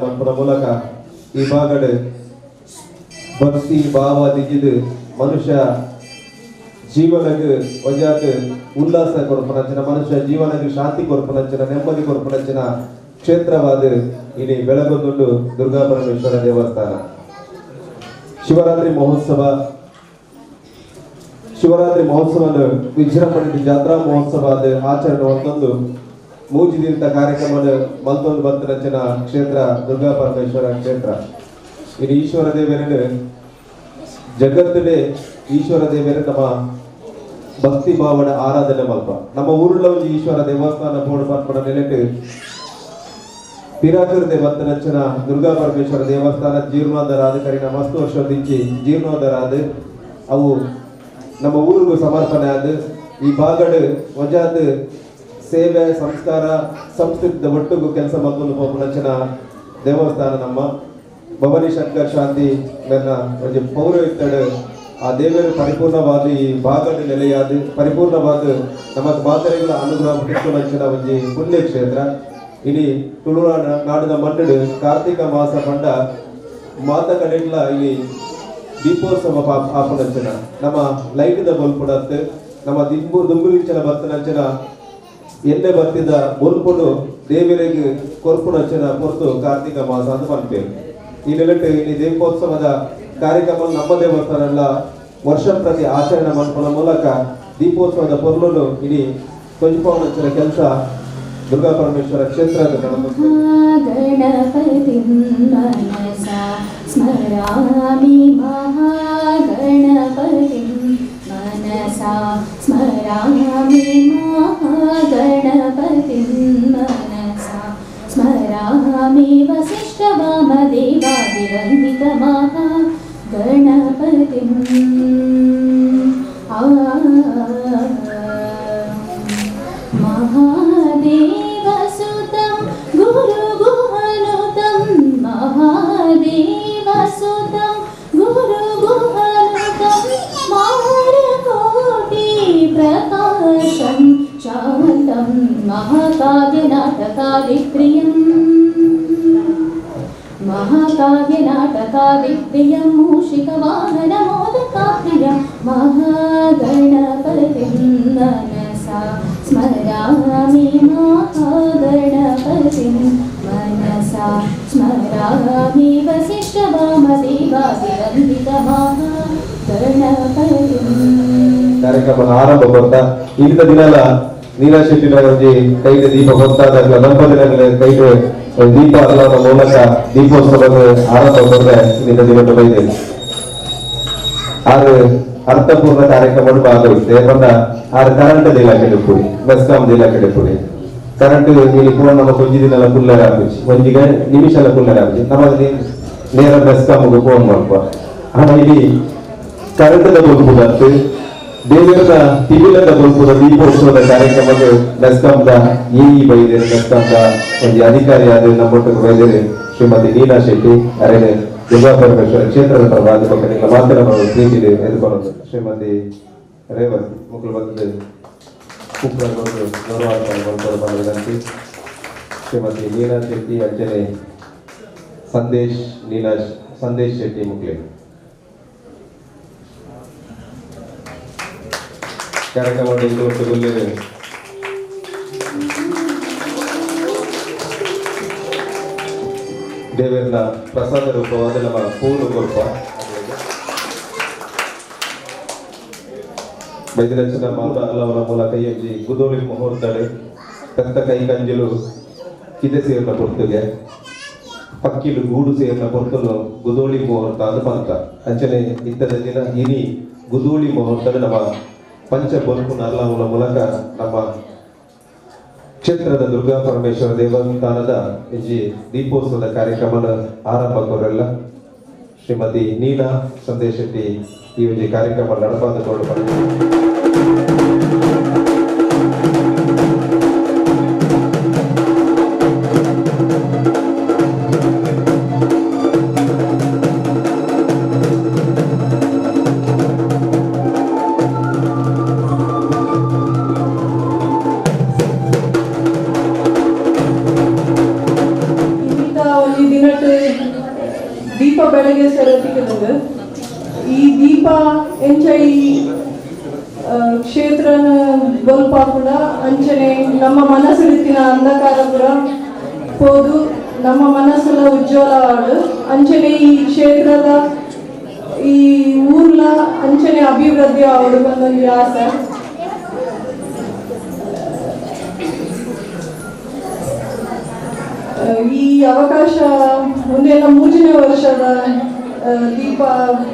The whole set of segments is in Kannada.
ಮನ್ಪುನ ಮೂಲಕ ಈ ಭಾಗಡ್ ಭಕ್ತಿ ಭಾವ ದಿಜಿದು ಮನುಷ್ಯ ಜೀವನಕ್ಕೆ ವಜಾತ್ ಉಲ್ಲಾಸ ಕೊರ್ಪನಂಚಿನ ಮನುಷ್ಯ ಜೀವನಕ್ಕೆ ಶಾಂತಿ ಕೊರ್ಪನಂಚಿನ ನೆಮ್ಮದಿ ಕೊರ್ಪನಂಚಿನ ಕ್ಷೇತ್ರವಾದ ಇಲ್ಲಿ ಬೆಳಗೊಂದುಂಡು ದುರ್ಗಾ ಪರಮೇಶ್ವರ ದೇವಸ್ಥಾನ. ಶಿವರಾತ್ರಿ ಮಹೋತ್ಸವದ ವಿಜೃಂಭಣೆ ಜಾತ್ರಾ ಮಹೋತ್ಸವದ ಆಚರಣೆ ಒಂದೊಂದು ಮೂಜಿದಿಂತ ಕಾರ್ಯಕ್ರಮದ ಮತ್ತೊಂದು ಬರ್ತನಂಚಿನ ಕ್ಷೇತ್ರ ದುರ್ಗಾ ಪರಮೇಶ್ವರ ಕ್ಷೇತ್ರ. ಇಲ್ಲಿ ಈಶ್ವರ ದೇವರನ್ನು ಜಗತ್ತಿನ ಈಶ್ವರ ದೇವರೇ ನಮ್ಮ ಭಕ್ತಿ ಭಾವನ ಆರಾಧನೆ ಮಲ್ಪ ನಮ್ಮ ಊರುಲ ಒಂದು ಈಶ್ವರ ದೇವಸ್ಥಾನ ಬೋರ್ಡ್ ಪನ್ಪಡ ನೆಲೆಟ್ಟು ಪಿರಾಕೃತೆ ಬತ್ತನಂಚಿನ ದುರ್ಗಾ ಪರಮೇಶ್ವರ ದೇವಸ್ಥಾನ ಜೀರ್ಣೋದ್ಧಾರ ಆದ ಕರಿನ ಮಸ್ತು ವರ್ಷದಿಂಚಿ ಜೀರ್ಣೋದ್ಧಾರ ಆದ ಅವು ನಮ್ಮ ಊರಿಗೂ ಸಮರ್ಪಣೆ ಆದ ಈ ಭಾಗಡ್ ವಜಾದ ಸೇವೆ ಸಂಸ್ಕಾರ ಸಂಸ್ಕೃತಿದ ಒಟ್ಟಿಗೂ ಕೆಲಸ ಮತ್ತೊಂದು ಪೋಪನಂಚಿನ ದೇವಸ್ಥಾನ ನಮ್ಮ ಭವಾನಿ ಶಂಕರ್ ಶಾಂತಿ ನನ್ನ ಒಂದು ಪೌರೋಹಿತ್ಯಡ್ ಆ ದೇವರ ಪರಿಪೂರ್ಣವಾದ ಈ ಭಾಗದ ನೆಲೆಯಾದ ಪರಿಪೂರ್ಣವಾದ ನಮ್ಮ ಮಾತರೆಗಳ ಅನುಗ್ರಹ ಪುಟ್ಟಿನ ಒಂದು ಪುಣ್ಯಕ್ಷೇತ್ರ. ಇನಿ ತುಳುನಾಡ ನಾಡಿನ ಮನ್ನಡು ಕಾರ್ತಿಕ ಮಾಸ ಪಂಡ ಮಾತ ಕಡೆಗ್ಲ ಇಲ್ಲಿ ದೀಪೋತ್ಸವ ಆಪನಂಚನ ನಮ್ಮ ಲೈಟ್ ದ ಬಲ್ಪುಡತ್ ನಮ್ಮ ದುಂಬುಲಿಂಚನ ಬರ್ತನಂಚನ ಎಣ್ಣೆ ಬರ್ತಿದ್ದ ಬಲ್ಪುಡು ದೇವರಿಗೆ ಕೊರ್ಪುನಂಚನ ಹೊರತು ಕಾರ್ತಿಕ ಮಾಸ ಅಂತ ಪನ್ಪೇರು. ಈ ನೆಲೆಟ್ಟು ಇಲ್ಲಿ ದೀಪೋತ್ಸವದ ಕಾರ್ಯಕ್ರಮ ನಮ್ಮ ದೇವಸ್ಥಾನ ಎಲ್ಲ ವರ್ಷ ಪ್ರತಿ ಆಚರಣೆ ಮಾಡ್ಕೊಳ್ಳೋ ಮೂಲಕ ದೀಪೋತ್ಸವದ ಪೊರ್ಲು ಇಡೀ ಕೊಂಚಪವನಂಚಿನ ಕೆಲಸ ದುರ್ಗಾ ಪರಮೇಶ್ವರ ಕ್ಷೇತ್ರದ ಗಣಪತಿ ಮನಸಾ ಸ್ಮರಾಮಿ ಮಹಾಗಣಪತಿ ಮನಸಾ ಸ್ಮರಾಮಿ ಮಹಾಗಣಪತಿ ಮನಸಾ ಸ್ಮರಾಮಿ ವಸಿಷ್ಠ ವಾಮದೇವಾದಿವಂದಿತ ಮಹಾ ಗಣಪತಿ ಮಹಾದೇವಸುತಂ ಗುರುಗುಹನುತಂ ಮಹಾದೇವಸುತಂ ಗುರುಗುಹನುತಂ ಮಾರಕೋಟಿ ಪ್ರಕಾಶಂ ಶಾಂತಂ ಮಹಾಕಾವ್ಯನಾಟಕಾದಿಪ್ರಿಯಂ ಮಹಾಕಾವ್ಯನಾಟಕಾದಿಪ್ರಿಯಂ ಮೂಷಿಕವಾಹನಮೋದಕಾಪ್ರಿಯಂ ಮಹಾಗಣಪತಿಂ ಮನಸಾ ಸ್ಮರಾಮಿ ಮಹಾಗಣಪತಿಂ ಮನಸಾ ಸ್ಮರಾಮಿ ವಸಿಷ್ಠ ವಾಮದೇವಾದಿವಂದಿತ ಮಹಾಗಣಪತಿಂ. ಕಾರ್ಯಕ್ರಮ ಆರಂಭ ಬರ್ತಾ ಇಂಥ ದಿನಲ ನೀಲಾ ಶೆಟ್ಟಿನ ಒಂಜಿ ಕೈಗೆ ದೀಪ ಗೊತ್ತಾದಾಗಲ ದಂಪತಿಗಳ ಕೈಗೆ ದೀಪ ಅಲ್ಲದ ಮೂಲಕ ದೀಪೋತ್ಸವದ ಆರಂಭ ಬಂದ್ರೆ ಇಂಥ ದಿನ ಬೈದೆ ಆರು ಅರ್ಥಪೂರ್ಣ ಕಾರ್ಯಕ್ರಮ ಭಾಗವಹಿಸಿದೆ ಬಂದ ಆರು ಕರೆಂಟ್ ಇಲಾಖೆ ಕೂಡಿ ಬೆಸ್ಕಾಂ ಇಲಾಖೆ ಕೂಡಿ ಕರೆಂಟ್ ಇಲ್ಲಿ ಕೂಡ ನಮ್ಮ ಕೊಂಜಿ ದಿನ ಕುಲ್ಲರ್ ಆಗುಚಿ ಒಂಜಿಗೆ ನಿಮಿಷಲ ಕುಲ್ಲರ್ ಆಗುಚಿ ನಮಗೆ ನೇರ ಬೆಸ್ಕಾಮ್ಗೆ ಫೋನ್ ಮಾಡ್ಕೊ ಆಗ ಇಲ್ಲಿ ಕರೆಂಟ್ ಬದುಕುದಂತೆ ದೇವರ ತಿವಿಲದ ಬದುಕುದ ದೀಪೋತ್ಸವದ ಕಾರ್ಯಕ್ರಮಕ್ಕೆ ಬೆಸ್ಕಾಂದ ಎಇ ಬೈದರೆ ಬೆಸ್ಕಾಂದ ಒಂದು ಅಧಿಕಾರಿಯಾದ ನಮ್ಮೊಟ್ಟಿಗೆ ಬೈದರೆ ಶ್ರೀಮತಿ ನೀಲಾ ಶೆಟ್ಟಿ ಅರೇನೆ ದುರ್ಗಾ ಪರಮೇಶ್ವರ ಕ್ಷೇತ್ರದ ಪರವಾಗಿ ಬಗ್ಗೆ ಮಾತನಾಡುವ ಪ್ರೀತಿದೆ ಎದುರುಕೊಳ್ಳೋದು ಶ್ರೀಮತಿ ರೇವತಿ ಮುಖ್ಯ ಬಂದು ಗೌರವ ವಿನಂತಿ. ಶ್ರೀಮತಿ ನೀಲಾ ಶೆಟ್ಟಿ ಅಂಚನೆ ಸಂದೇಶ್ ಶೆಟ್ಟಿ ಮುಖ್ಯ ಕಾರ್ಯಕ್ರಮ ಒಟ್ಟುಗೊಳ್ಳಿದೆ. ದೇವರ ಪ್ರಸಾದ ರೂಪವಾದ ನಮ್ಮ ಪೂರ್ಣ ರೂಪ ಬೈದಿರಚನ ಮಾಲವರ ಮೂಲಕ ಈ ಗುದೋಳಿ ಮುಹೂರ್ತಡೆ ಕತ್ತ ಕೈ ಕಂಜಲು ಕಿದೆ ಸೇರಿನ ಪೊರ್ತುಗೆ ಪಕ್ಕಿಲು ಗೂಡು ಸೇರಿನ ಪೊರ್ತಲು ಗುದೋಳಿ ಮುಹೂರ್ತ ಅದು ಪಂತ ಅಂಚನೆ ಇತ್ತದ ದಿನ ಇನಿ ಗುದೋಳಿ ಮುಹೂರ್ತದ ನಮ್ಮ ಪಂಚ ಬದುಕುನ ಅಲ್ಲವರ ಮೂಲಕ ನಮ್ಮ ಕ್ಷೇತ್ರದ ದುರ್ಗಾ ಪರಮೇಶ್ವರ ದೇವಸ್ಥಾನದ ಈ ದೀಪೋತ್ಸವದ ಕಾರ್ಯಕ್ರಮದ ಆರಂಭಕರೆಲ್ಲ ಶ್ರೀಮತಿ ನೀಲಾ ಸಂದೇಶ್ ಶೆಟ್ಟಿ ಈ ಒಂದು ಕಾರ್ಯಕ್ರಮ ನಡೆಪಾದಕೊಂಡು ಒಂಜಾತ್ ದೀಪ ಬೆಳಗ್ಗೆ ಸರತಿಗೆ ಈ ದೀಪ ಎಂಚ ಈ ಕ್ಷೇತ್ರನ ಬಲ್ಪ ಕೂಡ ಅಂಚನೆ ನಮ್ಮ ಮನಸ್ಸಿನ ಅಂಧಕಾರ ಕೂಡ ಹೋದು ನಮ್ಮ ಮನಸ್ಸೆಲ್ಲ ಉಜ್ವಲ ಆಡು ಅಂಚನೆ ಈ ಕ್ಷೇತ್ರದ ಈ ಊರ್ಲ ಅಂಚನೆ ಅಭಿವೃದ್ಧಿ ಆವಡು ಬಂದೊಂದು ಆಸೆ. ಈ ಅವಕಾಶ ಮುಂದೆಲ್ಲ 3ನೇ ವರ್ಷದ ದೀಪ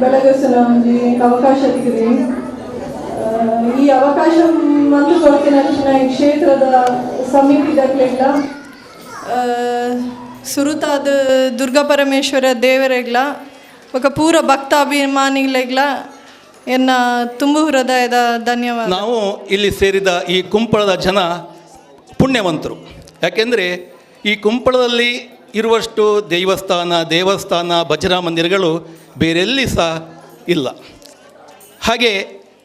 ಬೆಳಗಿಸನ ಒಂದು ಅವಕಾಶ ಸಿಕ್ಕಿದೆ. ಈ ಅವಕಾಶ ಮತ್ತು ಕೊಡ್ತೀನಿ ಅಂಚಿನ ಈ ಕ್ಷೇತ್ರದ ಸಮಿತಿದಾಗಲಿಲ್ಲ ಸುರುತಾದ ದುರ್ಗಾ ಪರಮೇಶ್ವರ ದೇವರೆಗ್ಲ ఒక ಪೂರ ಭಕ್ತಾಭಿಮಾನಿಗಳಿಗ್ಲ ಎನ್ನ ತುಂಬು ಹೃದಯದ ಧನ್ಯವಾದ. ನಾವು ಇಲ್ಲಿ ಸೇರಿದ ಈ ಕುಂಪಳದ ಜನ ಪುಣ್ಯವಂತರು. ಯಾಕೆಂದರೆ ಈ ಕುಂಪಳದಲ್ಲಿ ಇರುವಷ್ಟು ದೇವಸ್ಥಾನ ಭಜನಾ ಮಂದಿರಗಳು ಬೇರೆಲ್ಲಿ ಸಹ ಇಲ್ಲ. ಹಾಗೆ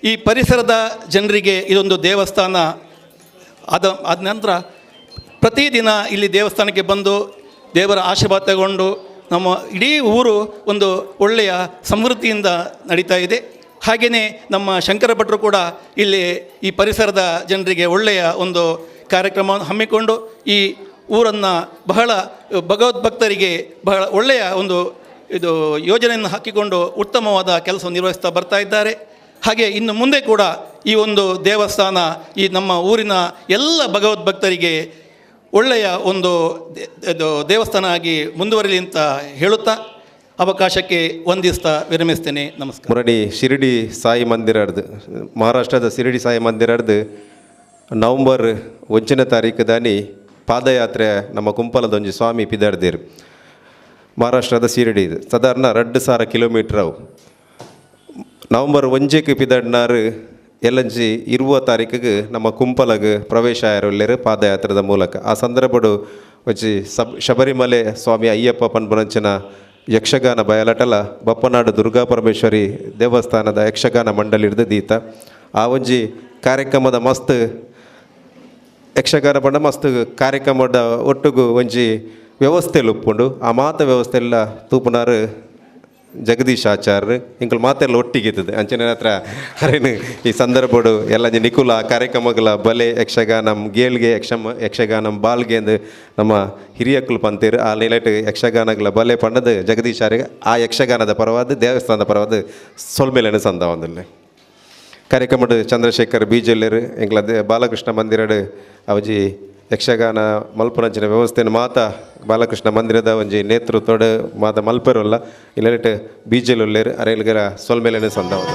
ಈ ಪರಿಸರದ ಜನರಿಗೆ ಇದೊಂದು ದೇವಸ್ಥಾನ ಆದ ನಂತರ ಪ್ರತಿದಿನ ಇಲ್ಲಿ ದೇವಸ್ಥಾನಕ್ಕೆ ಬಂದು ದೇವರ ಆಶೀರ್ವಾದ ತಗೊಂಡು ನಮ್ಮ ಇಡೀ ಊರು ಒಂದು ಒಳ್ಳೆಯ ಸಮೃದ್ಧಿಯಿಂದ ನಡೀತಾ ಇದೆ. ಹಾಗೆಯೇ ನಮ್ಮ ಶಂಕರ ಭಟ್ರು ಕೂಡ ಇಲ್ಲಿ ಈ ಪರಿಸರದ ಜನರಿಗೆ ಒಳ್ಳೆಯ ಒಂದು ಕಾರ್ಯಕ್ರಮವನ್ನು ಹಮ್ಮಿಕೊಂಡು ಈ ಊರನ್ನು ಬಹಳ ಭಗವದ್ಭಕ್ತರಿಗೆ ಬಹಳ ಒಳ್ಳೆಯ ಒಂದು ಯೋಜನೆಯನ್ನು ಹಾಕಿಕೊಂಡು ಉತ್ತಮವಾದ ಕೆಲಸವನ್ನು ನಿರ್ವಹಿಸ್ತಾ ಬರ್ತಾ ಇದ್ದಾರೆ. ಹಾಗೆ ಇನ್ನು ಮುಂದೆ ಕೂಡ ಈ ಒಂದು ದೇವಸ್ಥಾನ ಈ ನಮ್ಮ ಊರಿನ ಎಲ್ಲ ಭಗವದ್ಭಕ್ತರಿಗೆ ಒಳ್ಳೆಯ ಒಂದು ದೇವಸ್ಥಾನ ಆಗಿ ಮುಂದುವರಿಲಿ ಅಂತ ಹೇಳುತ್ತಾ ಅವಕಾಶಕ್ಕೆ ವಂದಿಸ್ತಾ ವಿರಮಿಸ್ತೇನೆ. ನಮಸ್ಕಾರ. ಮುರಡಿ ಶಿರಡಿ ಸಾಯಿ ಮಂದಿರದ್ದು ಮಹಾರಾಷ್ಟ್ರದ ಶಿರಡಿ ಸಾಯಿ ಮಂದಿರದ್ದು ನವಂಬರ್ 1ನೇ ತಾರೀಕು ದಾನಿ ಪಾದಯಾತ್ರೆ ನಮ್ಮ ಕುಂಪಲದೊಂಜಿ ಸ್ವಾಮಿ ಪಿದಾಡ್ದೇರು ಮಹಾರಾಷ್ಟ್ರದ ಶಿರಡಿ ಇದು ಸಾಧಾರಣ 2,000 ಕಿಲೋಮೀಟರ್ ಅವು. ನವಂಬರ್ 1ಕ್ಕೆ ಪಿದಾಡ್ನಾರು ಎಲ್ಲಂಜಿ 20 ತಾರೀಕಿಗೆ ನಮ್ಮ ಕುಂಪಲಗೆ ಪ್ರವೇಶ ಆಯರೊಲ್ಲೇರು ಪಾದಯಾತ್ರದ ಮೂಲಕ. ಆ ಸಂದರ್ಭಡು వచ్చి ಶಬರಿಮಲೆ ಸ್ವಾಮಿ ಅಯ್ಯಪ್ಪ ಪನ್ಪುನಂಚಿನ ಯಕ್ಷಗಾನ ಬಯಲಟಲ ಬಪ್ಪನಾಡು ದುರ್ಗಾ ಪರಮೇಶ್ವರಿ ದೇವಸ್ಥಾನದ ಯಕ್ಷಗಾನ ಮಂಡಳಿ ಹಿಡಿದು ದೀತ ಆ ಒಂಜಿ ಕಾರ್ಯಕ್ರಮದ ಮಸ್ತ್ ಯಕ್ಷಗಾನ ಪಂಡ ಮಸ್ತ್ ಕಾರ್ಯಕ್ರಮದ ಒಟ್ಟಿಗೂ ಒಂಜಿ ವ್ಯವಸ್ಥೆಲು ಉಪ್ಪುಂಡು. ಆ ಮಾತ ವ್ಯವಸ್ಥೆ ಎಲ್ಲ ತೂಪುನಾರು ಜಗದೀಶ್ ಆಚಾರ್ಯ ಇಂಕಲ್ ಮಾತೆಲ್ಲ ಒಟ್ಟಿಗಿರ್ತದೆ ಅಂಚನೆ ಹತ್ರ ಅರೇನು ಈ ಸಂದರ್ಭಡು ಎಲ್ಲ ನಿಕುಲ ಕಾರ್ಯಕ್ರಮಗಳ ಬಲೆ ಯಕ್ಷಗಾನಂ ಗೇಲ್ಗೆ ಯಕ್ಷಗಾನಂ ಬಾಲ್ಗೆ ಎಂದು ನಮ್ಮ ಹಿರಿಯಕ್ಕಳು ಪಂತೀರು ಆ ಲೈಟ್ ಯಕ್ಷಗಾನಗಳ ಬಲೆ ಪಂಡದು ಜಗದೀಶ್ ಆರ್ಯ ಆ ಯಕ್ಷಗಾನದ ಪರವಾದ ದೇವಸ್ಥಾನದ ಪರವಾದ ಸೊಲ್ಮೇಲೆನ ಸಂದ ಒಂದಿಲ್ಲ ಕಾರ್ಯಕ್ರಮಡು ಚಂದ್ರಶೇಖರ್ ಬೀಜಲ್ಲೇರು ಎಂಗ್ಲ ಬಾಲಕೃಷ್ಣ ಮಂದಿರಡು ಅವಜಿ ಯಕ್ಷಗಾನ ಮಲ್ಪುನಂಚಿನ ವ್ಯವಸ್ಥೆಯನ್ನು ಮಾತ ಬಾಲಕೃಷ್ಣ ಮಂದಿರದ ಒಂಜಿ ನೇತೃತ್ವಡು ಮಾತ ಮಲ್ಪೆರಲ್ಲ ಇಲ್ಲಟ್ ಬೀಜಲುಲ್ಲೇರು ಅರೆಲ್ಗರ ಸೊಲ್ಮೇಲೆನೆ ಸಂದವಲ್ಲ.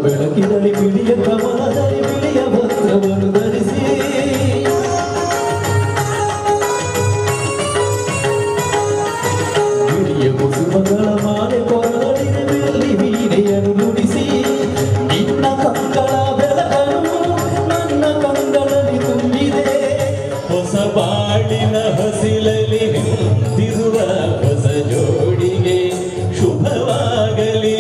ಬೆಳಕಿನಲ್ಲಿ ಬಿಳಿಯ ಕಮಲದಲ್ಲಿ ಬಿಳಿಯ ವಸ್ತ್ರವನ್ನು ಧರಿಸಿ ಬಿಳಿಯ ಕುಸುಮಗಳ ಮಾಲೆ ಕೊರಳಿನ ಬೆಳ್ಳಿ ವೀಣೆಯನ್ನು ನುಡಿಸಿ ನಿನ್ನ ಕಂಗಳ ಬೆಳಕನ್ನು ನನ್ನ ಕಂಗಳಲ್ಲಿ ತುಂಬಿದೆ ಹೊಸ ಬಾಳಿನ ಹಸಿಲಲ್ಲಿ ನಿಂತಿರುವ ಹೊಸ ಜೋಡಿಗೆ ಶುಭವಾಗಲಿ.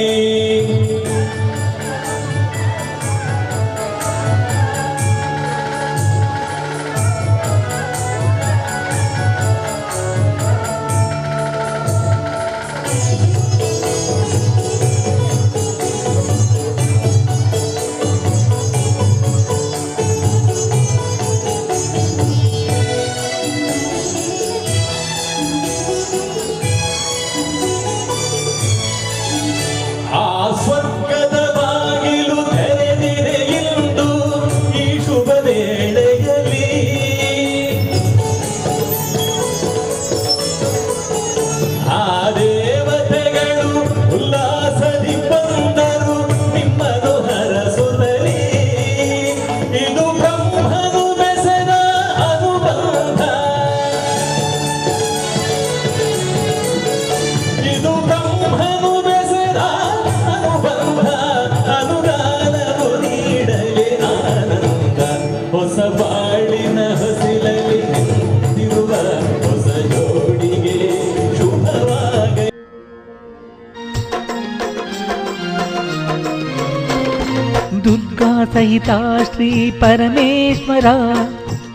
दुर्गा सहिता श्री परमेश्वरा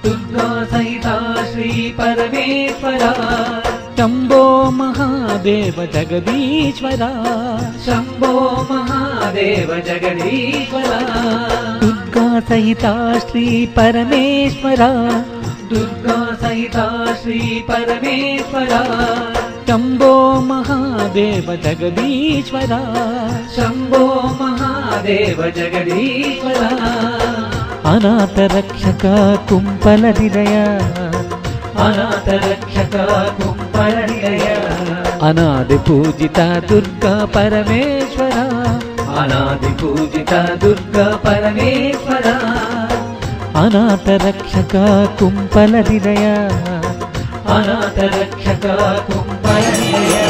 दुर्गा सहिता श्री परमेश्वरा शंभो महादेव जगदीश्वरा शंभो महादेव जगदीश्वरा दुर्गा सहिता श्री परमेश्वरा दुर्गा सहिता श्री परमेश्वरा शंभो महादेव जगदीश्वरा शंभो महादेव जगदीश्वरा अनाथ रक्षक कुंपल निलय अनाथ रक्षक कुंपल निलय अनादि पूजिता दुर्गा परमेश्वरा अनादि पूजिता दुर्गा परमेश्वरा अनाथ रक्षक कुंपल निलय अनाथ रक्षक कुंपल निलय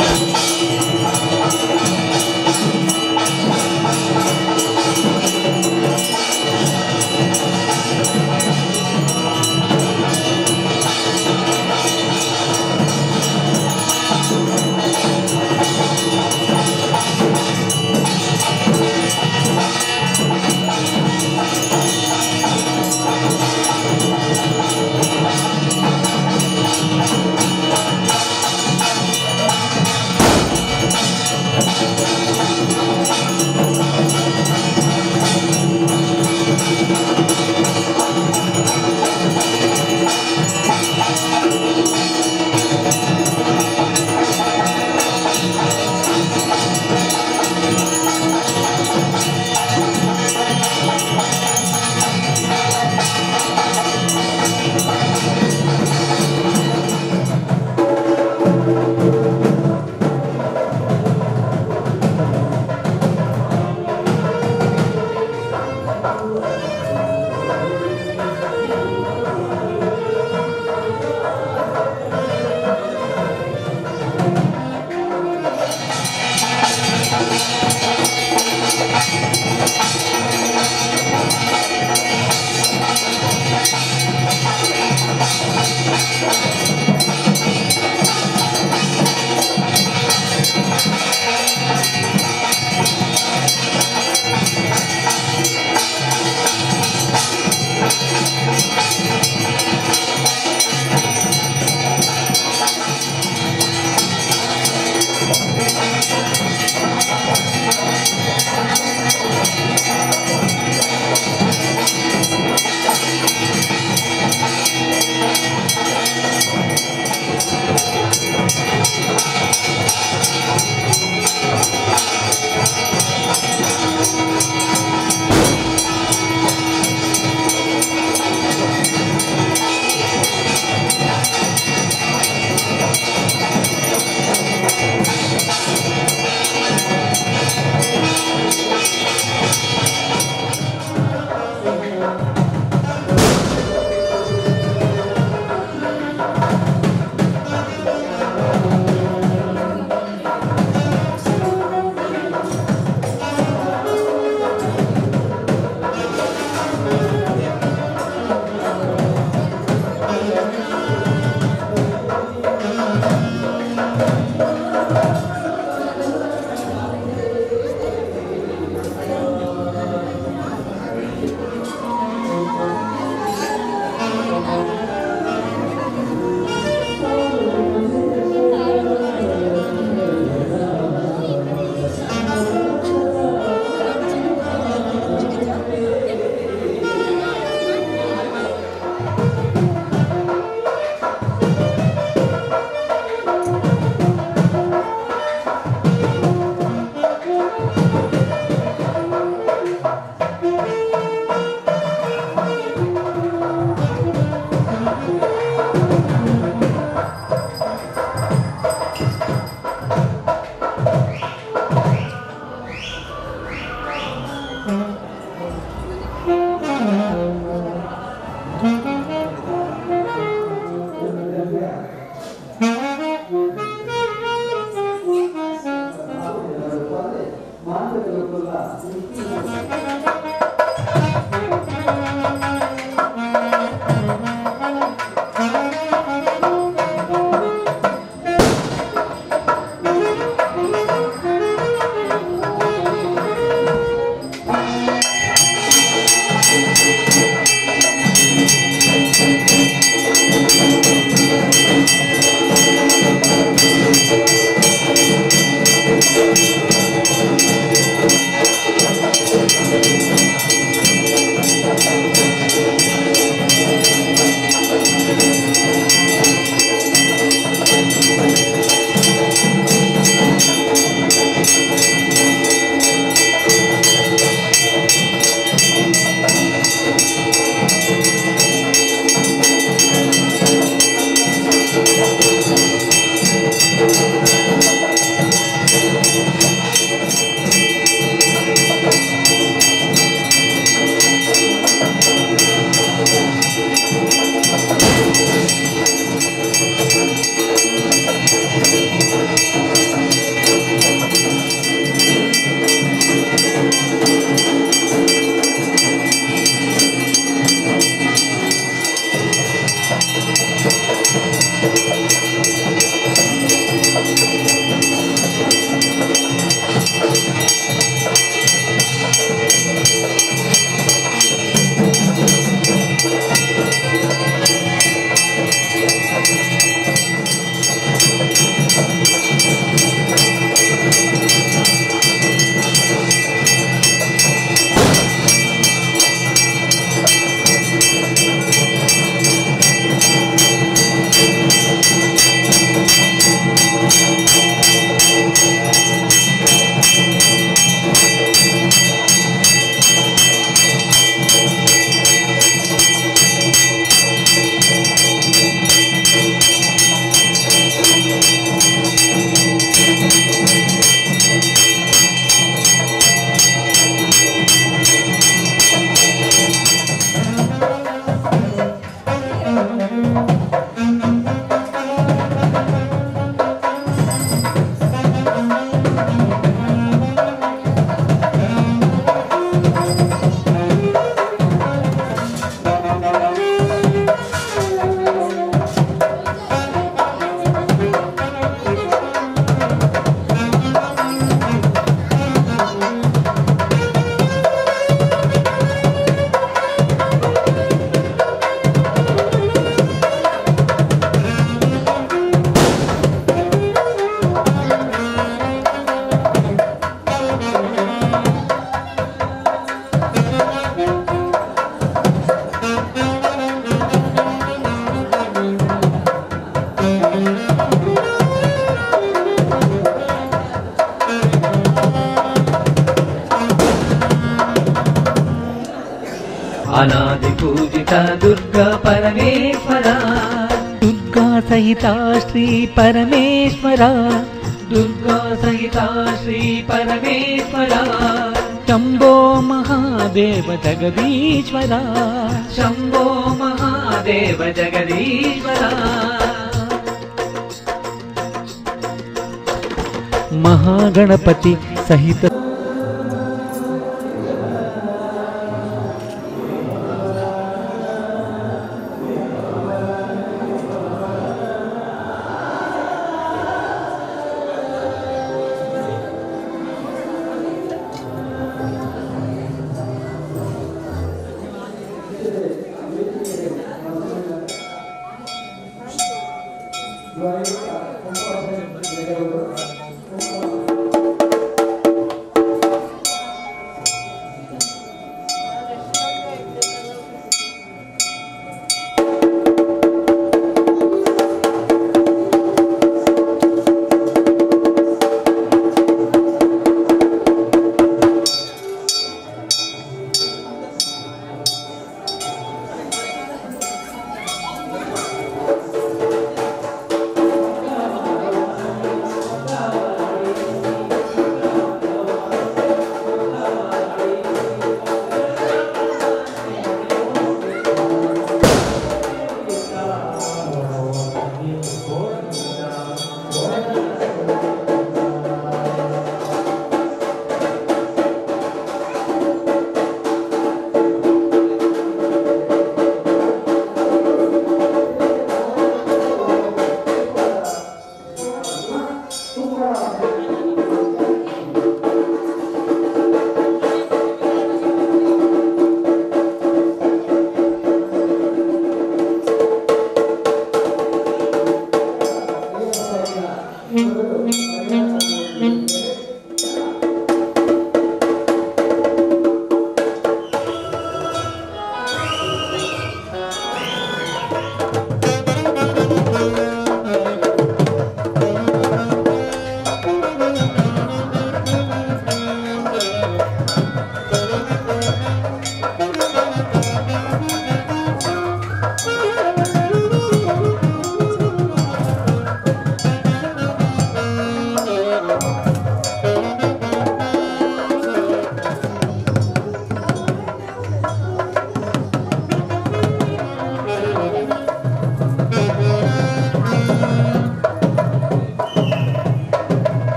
अनादि पूजित दुर्गा परमेश्वरा, दुर्गा सहिता श्री परमेश्वरा, दुर्गा सहिता श्री परमेश्वरा, शंभो महादेव जगदीश्वरा, शंभो महादेव जगदीश्वरा, महागणपति सहित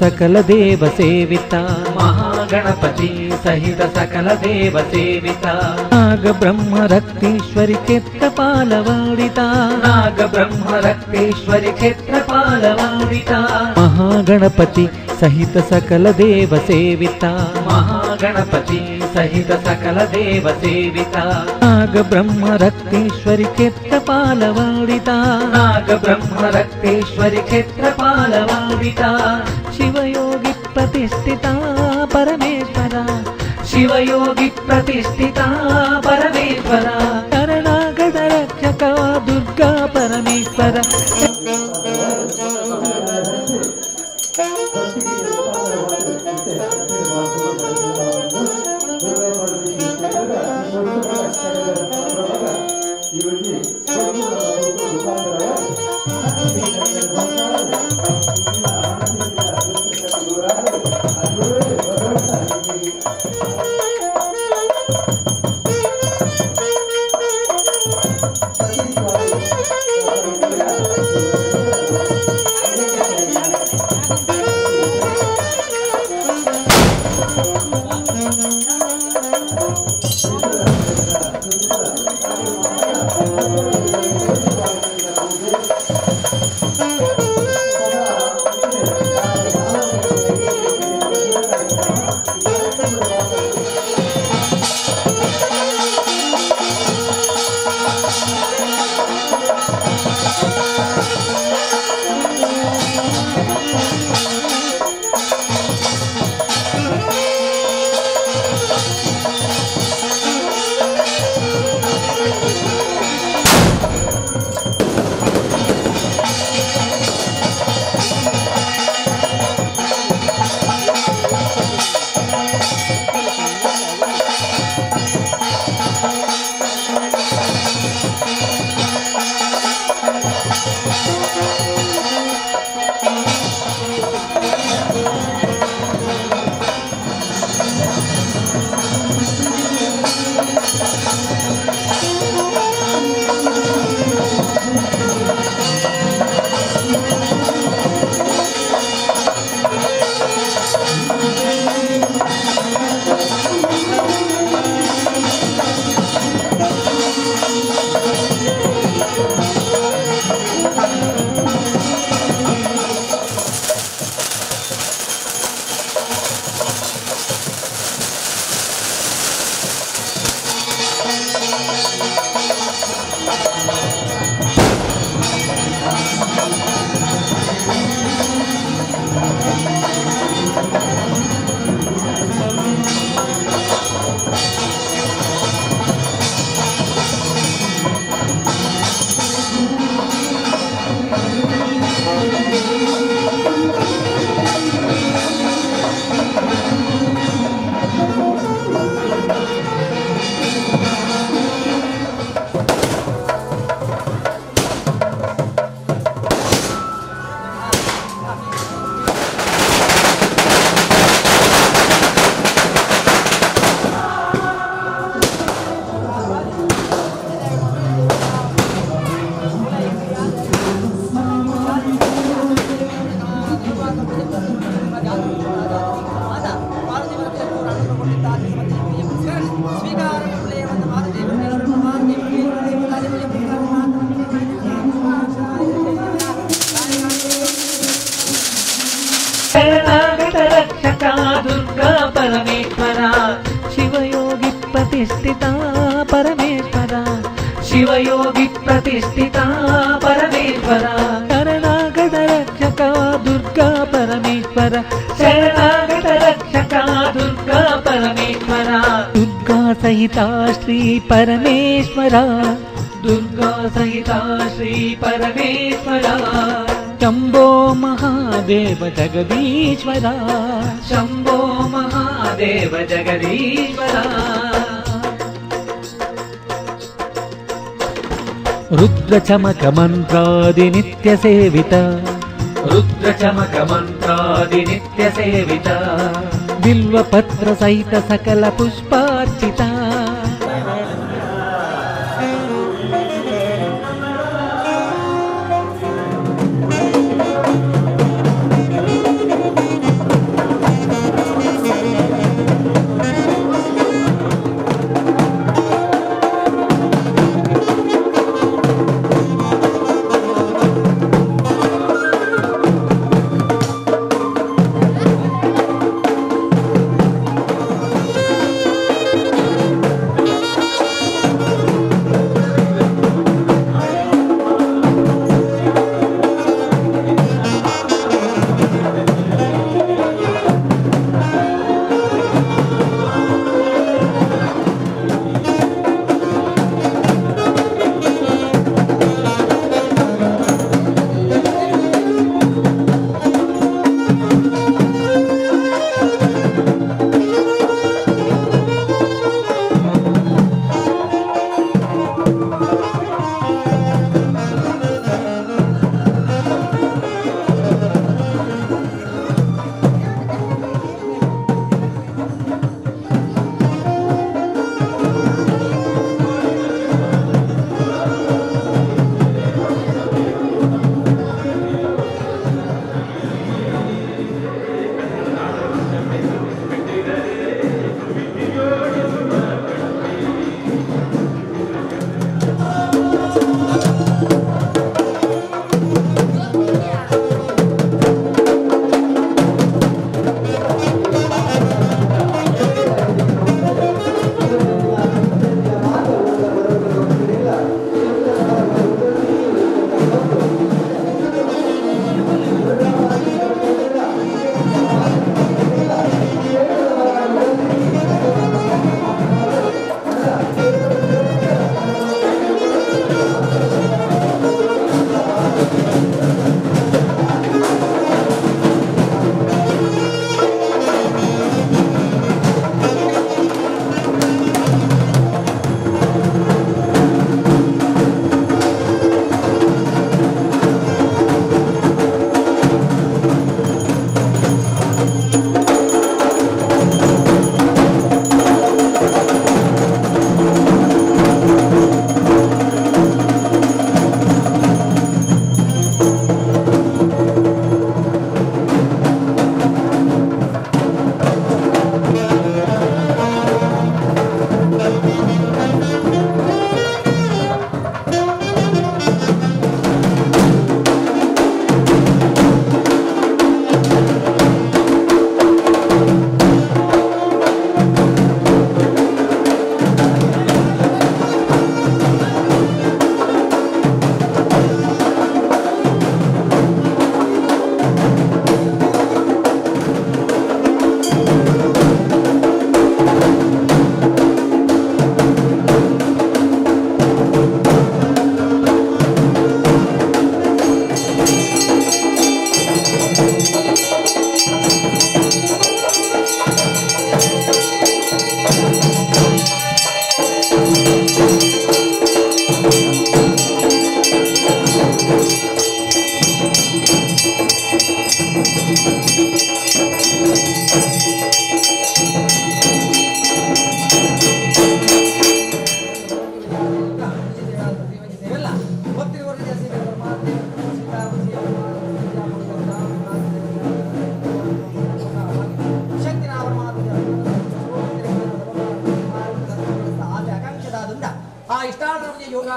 ಸಕಲ ದೇವ ಸೇವಿತ ಮಹಾಗಣಪತಿ ಸಹಿತ ಸಕಲ ದೇವ ಸೇವಿತ ನಾಗ ಬ್ರಹ್ಮ ರಕ್ತೇಶ್ವರಿ ಕ್ಷೇತ್ರಪಾಲವಾಡಿತ ನಾಗ ಬ್ರಹ್ಮ ರಕ್ತೇಶ್ವರಿ ಕ್ಷೇತ್ರಪಾಲವಾಡಿತ ಮಹಾಗಣಪತಿ ಸಹಿತ ಸಕಲ ದೇವ ಸೇವಿತ ಮಹಾಗಣಪತಿ ಸಹಿತ ಸಕಲ ದೇವ ಸೇವಿತ ನಾಗ ಬ್ರಹ್ಮ ರಕ್ತೇಶ್ವರಿ ಕ್ಷೇತ್ರಪಾಲವಾಡಿತ ನಾಗ ಬ್ರಹ್ಮ ರಕ್ತೇಶ್ವರಿ ಕ್ಷೇತ್ರಪಾಲವಾಡಿತ ಶಿವಯೋಗಿ ಪ್ರತಿಷ್ಠಿತ ಪರಮೇಶ್ವರ ಶಿವಯೋಗಿ ಪ್ರತಿಷ್ಠಿತ ಪರಮೇಶ್ವರ ಶರಣಾಗತ ರಕ್ಷಕ ದುರ್ಗಾ ಪರಮೇಶ್ವರ ಶರಣಾಗತ ರಕ್ಷಕ ದುರ್ಗಾ ಪರಮೇಶ್ವರ ಶಿವಯೋಗಿ ಪ್ರತಿಷ್ಠಿತ ಪರಮೇಶ್ವರ ಶಿವಯೋಗಿ ಪ್ರತಿಷ್ಠಿತ ಪರಮೇಶ್ವರ ಶರಣಾಗತ ರಕ್ಷಕ ದುರ್ಗಾ ಪರಮೇಶ್ವರ ಶರಣಾಗತ ರಕ್ಷಕ ದುರ್ಗಾ ಪರಮೇಶ್ವರ ದುರ್ಗಾ ಸಹಿತ ಶ್ರೀ ಪರಮೇಶ್ವರ ದುರ್ಗಾ ಸಹಿತ ಶ್ರೀ ಪರಮೇಶ್ವರ ಶಂಭೋ ಮಹಾದೇವ ಜಗದೀಶ್ವರ ಶಂಭೋ ಮಹಾದೇವ ಜಗದೀಶ್ವರ ರುದ್ರ ಚಮಕ ಮಂತ್ರಾದಿ ನಿತ್ಯ ಸೇವಿತ ರುದ್ರ ಚಮಕ ಮಂತ್ರಾದಿ ನಿತ್ಯ ಸೇವಿತ ಬಿಲ್ವ ಪತ್ರ ಸಹಿತ ಸಕಲ ಪುಷ್ಪಾರ್ಚಿತ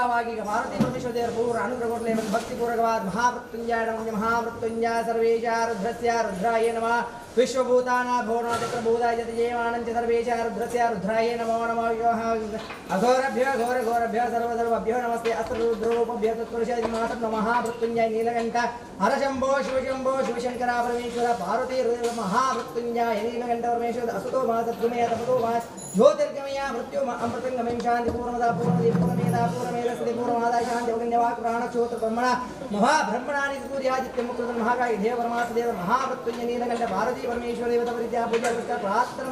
ಭಾವವಾಗಿ ಈಗ ಪಾರ್ವತಿ ಪರಮೇಶ್ವರ ದೇವರ ಪೂರ್ವ ಅನುಗ್ರಹ ಭಕ್ತಿಪೂರ್ವಕವಾದ ಮಹಾಮೃತ್ಯುಂಜಯ ನಮಃ ಮಹಾಮೃತ್ಯುಂಜಯ ಸರ್ವೇಶ ರುದ್ರಸ್ಯ ರುದ್ರಾಯ ನಮಃ ವಿಶ್ವಭೂತಾನ ಭುವನೋದಕಭೂತಾಯ ಜಯಮಾನಂಚ ಸರ್ವೇಶ ರುದ್ರಸ್ಯ ರುದ್ರಾಯ ನಮೋ ನಮಃ ಅಘೋರಭ್ಯೋ ಘೋರ ಘೋರಭ್ಯೋ ಸರ್ವಸರ್ವಭ್ಯೋ ನಮಸ್ತೆ ಅಸ್ತ್ರರುದ್ರೋಪಭ್ಯೋ ತತ್ಪುರುಷಾಯ ನಮಃ ಮೃತ್ಯುಂಜಯ ನೀಲಕಂಠ ಹರಶಂಭೋ ಶಿವಶಂಭೋ ಶಿವಶಂಕರ ಪರಮೇಶ್ವರ ಪಾರ್ವತಿ ಮಹಾಮೃತ್ಯುಂಜಯ ನೀಲಕಂಠ ಪರಮೇಶ್ವರ ಅಸುತೋ ಮಾ ಸದ್ಗುಮಯ ತಪತೋ ಮಾ ಜ್ಯೋತಿರ್ಗಮಯ ಮೃತ್ಯು ಅಮೃತಂಗಮಯ ಶಾಂತಿ ಪೂರ್ಣದ ಪೂರ್ಣದಿ ಪೂರ್ಣಮೇಧ ಪೂರ್ಣಮೇಧ ಸದಿ ಪೂರ್ಣಮಾದ ಶಾಂತಿ ಅಗ್ನಿವಾಕ್ ಪ್ರಾಣಕ್ಷೋತ್ರ ಬ್ರಹ್ಮಣ ಮಹಾಬ್ರಹ್ಮಣಾನಿ ಸೂರ್ಯಾದಿತ್ಯ ಮುಖ್ಯ ಮಹಾಕಾಯ ದೇವ ಪರಮಾತ್ಮ ದೇವ ಮಹಾಮೃತ್ಯುಂಜಯ ನೀಲಕಂಠ ಭಾರತೀ ಪರಮೇಶ್ವರ ದೇವತ ಪ್ರೀತ್ಯ ಪೂಜಾ ಪುಸ್ತಕ ಪ್ರಾರ್ಥನ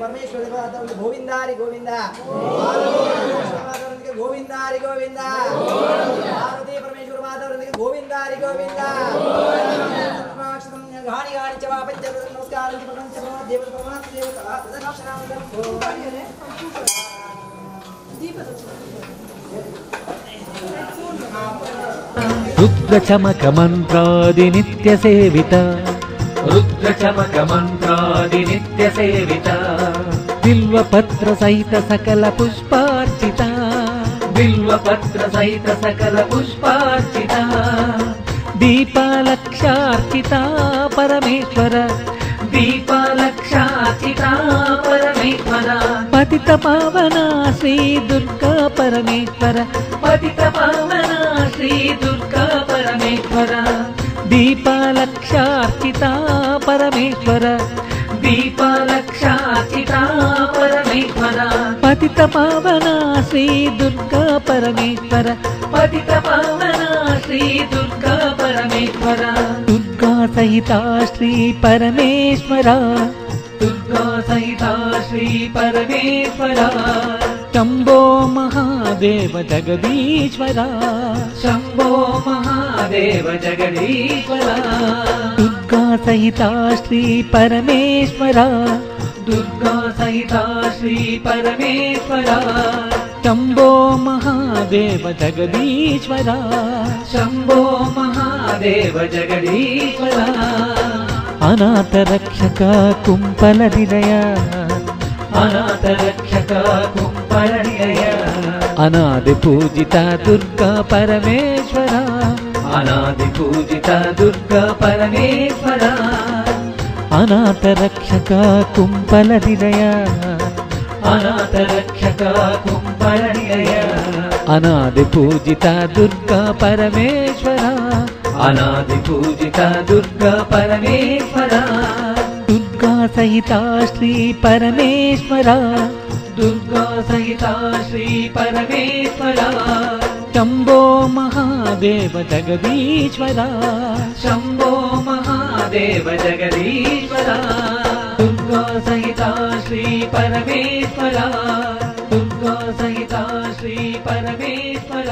ಪರಮೇಶ್ವರ ದೇವತ ಗೋವಿಂದಾರಿ ಗೋವಿಂದ ಗೋವಿಂದಾರಿ ಗೋವಿಂದ ಭಾರತೀ ಪರಮೇಶ್ವರ ಮಾತವರೊಂದಿಗೆ ಗೋವಿಂದಾರಿ ಗೋವಿಂದ ಗಾಣಿ ಗಾಣಿ ಚ ಪಂಚ ನಮಸ್ಕಾರ ಪಂಚ ದೇವತ ಪರಮಾತ್ಮ ದೇವತ ರುದ್ರಚಮಕಮಂತ್ರಾದಿ ನಿತ್ಯ ಸೇವಿತ ರುದ್ರಚಮಕಮಂತ್ರಾದಿ ನಿತ್ಯ ಸೇವಿತ ಬಿಲ್ವಪತ್ರ ಸಹಿತ ಸಕಲ ಪುಷ್ಪಾರ್ಚಿತ ಬಿಲ್ವಪತ್ರ ಸಹಿತ ಸಕಲ ಪುಷ್ಪಾರ್ಚಿತ ದೀಪಾಲಕ್ಷಾರ್ಚಿತ ಪರಮೇಶ್ವರ ದೀಪಾಲಕ್ಷಾರ್ಚಿತ ಪರಮೇಶ್ವರ ಪತಿತ ಪಾವನ ಶ್ರೀ ದುರ್ಗಾ ಪರಮೇಶ್ವರ ಪತಿತ ಪಾವನ ಶ್ರೀ ದುರ್ಗಾ ಪರಮೇಶ್ವರ ದೀಪಾಲಕ್ಷಾರ್ಚಿತ ಪರಮೇಶ್ವರ ದೀಪಾಲಕ್ಷಾರ್ಚಿತ ಪರಮೇಶ್ವರ ಪತಿತ ಪಾವನ ಶ್ರೀ ದುರ್ಗಾ ಪರಮೇಶ್ವರ ಪತಿತ ಪಾವನ ಶ್ರೀ ದುರ್ಗಾ ಪರಮೇಶ್ವರ ದುರ್ಗಾ ಸಹಿತ ಶ್ರೀ ಪರಮೇಶ್ವರ ದುರ್ಗಾ ಸಹಿತ ಶ್ರೀ ಪರಮೇಶ್ವರ ಶಂಭೋ ಮಹಾದೇವ ಜಗದೀಶ್ವರ ಶಂಭೋ ಮಹಾದೇವ ಜಗದೀಶ್ವರ ದುರ್ಗಾ ಸಹಿತ ಶ್ರೀ ಪರಮೇಶ್ವರ ದುರ್ಗಾ ಸಹಿತ ಶ್ರೀ ಪರಮೇಶ್ವರ ಶಂಭೋ ಮಹಾದೇವ ಜಗದೀಶ್ವರ ಶಂಭೋ ಮಹಾದೇವ ಜಗದೀಶ್ವರ ಅನಾಥ ರಕ್ಷಕ ಕುಂಪಲ ನಿಲಯ ಅನಾಥ ರಕ್ಷಕ ಕುಂಪಲ ನಿಲಯ ಅನಾದಿ ಪೂಜಿತ ದುರ್ಗಾ ಪರಮೇಶ್ವರ ಅನಾದಿ ಪೂಜಿತ ದುರ್ಗಾ ಪರಮೇಶ್ವರ ಅನಾಥ ರಕ್ಷಕ ಕುಂಪಲ ನಿಲಯ ಅನಾಥ ರಕ್ಷಕ ಕುಂಪಲ ನಿಲಯ ಅನಾದಿ ಪೂಜಿತ ದುರ್ಗಾ ಪರಮೇಶ್ವರ ಅನಾದಿ ಪೂಜಿತ ದುರ್ಗಾ ಪರಮೇಶ್ವರ ದುರ್ಗಾ ಸಹಿತ ಶ್ರೀ ಪರಮೇಶ್ವರ ದುರ್ಗಾ ಸಹಿತ ಶ್ರೀ ಪರಮೇಶ್ವರ ಶಂಭೋ ಮಹಾದೇವ ಜಗದೀಶ್ವರ ಶಂಭೋ ಮಹಾದೇವ ಜಗದೀಶ್ವರ ದುರ್ಗಾ ಸಹಿತ ಶ್ರೀ ಪರಮೇಶ್ವರ ದುರ್ಗಾ ಸಹಿತ ಶ್ರೀ ಪರಮೇಶ್ವರ